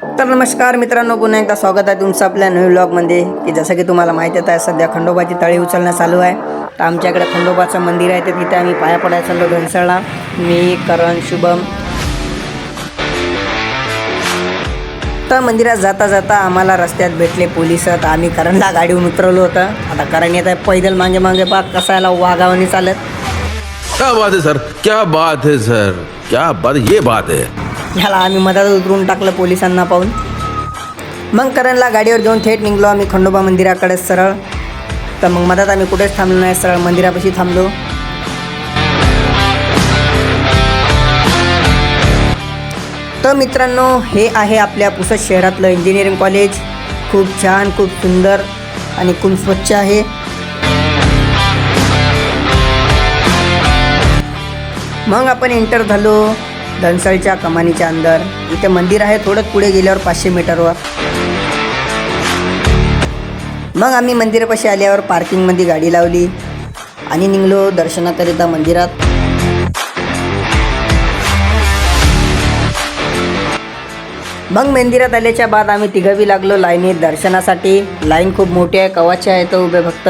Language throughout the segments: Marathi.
तर नमस्कार मित्रांनो, पुन्हा एकदा स्वागत आहे तुमचं आपल्या नवीन व्लॉगमध्ये. की जसं की तुम्हाला माहितीच आहे, सध्या खंडोबाची तळी उचलणं चालू आहे. तर आमच्याकडे खंडोबाचं मंदिर आहे, तर तिथे आम्ही पाया पडायला चाललो घनसाळला. मी, करण, शुभम. तर मंदिरात जाता जाता आम्हाला रस्त्यात भेटले पोलिस. तर आम्ही करणला गाडीवरून उतरवलं होतं. आता करण येत आहे पैदल मागे मागे, बा कसायला वागावानी चालत. क्या बात है सर, क्या बात है सर, क्या बात, ये बात है. ह्याला आम्ही मधात उतरून टाकलं पोलिसांना पाहून. मग करणला गाडीवर घेऊन थेट निघलो आम्ही खंडोबा मंदिराकडे सरळ. तर मग मधात आम्ही कुठेच थांबलो नाही, सरळ मंदिरापाशी थांबलो. तर मित्रांनो, हे आहे आपल्या पुसद शहरातलं इंजिनिअरिंग कॉलेज. खूप छान, खूप सुंदर आणि खूप स्वच्छ आहे. मग आपण एंटर झालो धनसळच्या कमानीच्या अंदर. इथे मंदिर आहे थोडं पुढे गेल्यावर 500 मीटरवर. मग आम्ही मंदिरापाशी आल्यावर पार्किंगमध्ये गाडी लावली आणि निघलो दर्शनाकरिता मंदिरात. मग मंदिरात आल्याच्या बाद आम्ही तिघंबी लागलो लाईनीत दर्शनासाठी. लाईन खूप मोठी आहे, कवाचे आहे तर उभे भक्त.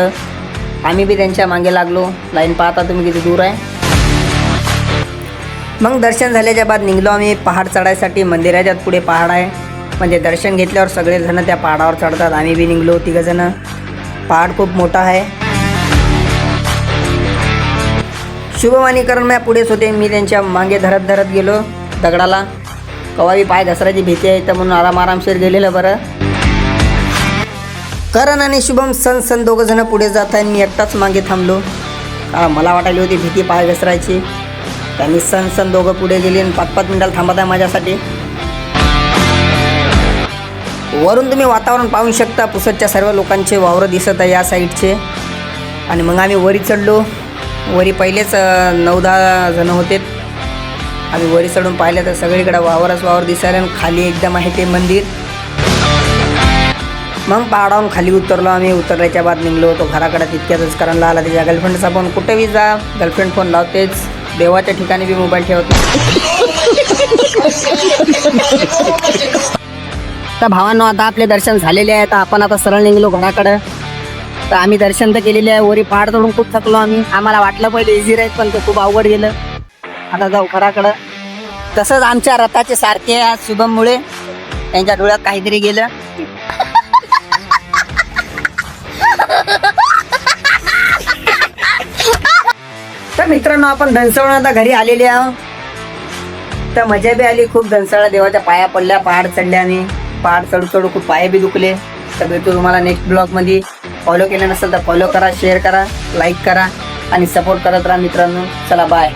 आम्ही बी त्यांच्या मागे लागलो. लाईन पाहता तुम्ही किती दूर आहे. मग दर्शन झाल्याच्या बाद निघलो आम्ही पहाड चढायसाठी. मंदिराच्या पुढे पहाड आहे, म्हणजे दर्शन घेतल्यावर सगळेजण त्या पहाडावर चढतात. आम्ही बी निघलो तिघंजणं. पहाड खूप मोठा आहे. शुभम आणि करण माझ्या पुढेच होते. मी त्यांच्या मागे धरत धरत गेलो दगडाला. कवाई पाय घसरायची भीती आहे, तर म्हणून आरामशीर गेलेलं बरं. करण आणि शुभम सण दोघंजणं पुढे जात आहे. मी एकटाच मागे थांबलो, कारण मला वाटायली होती भीती पाय घसरायची. त्यांनी सण दोघं पुढे गेले आणि 5-5 मिनिटाला थांबत आहे माझ्यासाठी. वरून तुम्ही वातावरण पाहू शकता. पुसदच्या सर्व लोकांचे वावरं दिसत आहे या साईडचे. आणि मग आम्ही वरी चढलो. वरी पहिलेच 9-10 जण होते. आम्ही वरी चढून पाहिलं तर सगळीकडे वावर दिसायला. आणि खाली एकदम आहे ते मंदिर. मग पहाडावरून खाली उतरलो आम्ही. उतरल्याच्या बाद निघलो होतो घराकडे. तितक्यातच करणला आला त्याच्या गर्लफ्रेंडचा फोन. कुठेही जा गर्लफ्रेंड फोन लावतेच. देवाच्या ठिकाणी बी मोबाईल ठेवत. तर भावांनो, आता आपले दर्शन झालेले आहे. तर आपण आता सरळ निघलो घराकडं. तर आम्ही दर्शन तर केलेले आहे. वरी पहाड चढून खूप थकलो आम्ही. आम्हाला वाटलं पहिले इझी राहील, पण ते खूप अवघड गेलं. आता जाऊ घराकडं. तसंच आमच्या रथाचे सारखे आज शुभममुळे त्यांच्या डोळ्यात काहीतरी गेलं. तर मित्रांनो, आपण धनसळून आता घरी आलेले आहोत. तर मजा बी आली खूप. धनसळा देवाच्या पाया पडल्या, पहाड चढल्या आणि पहाड चढू खूप पाय बी दुखले. तर भेटू तुम्हाला नेक्स्ट ब्लॉगमध्ये. फॉलो केलं नसेल तर फॉलो करा, शेअर करा, लाईक करा आणि सपोर्ट करत राहा मित्रांनो. चला बाय.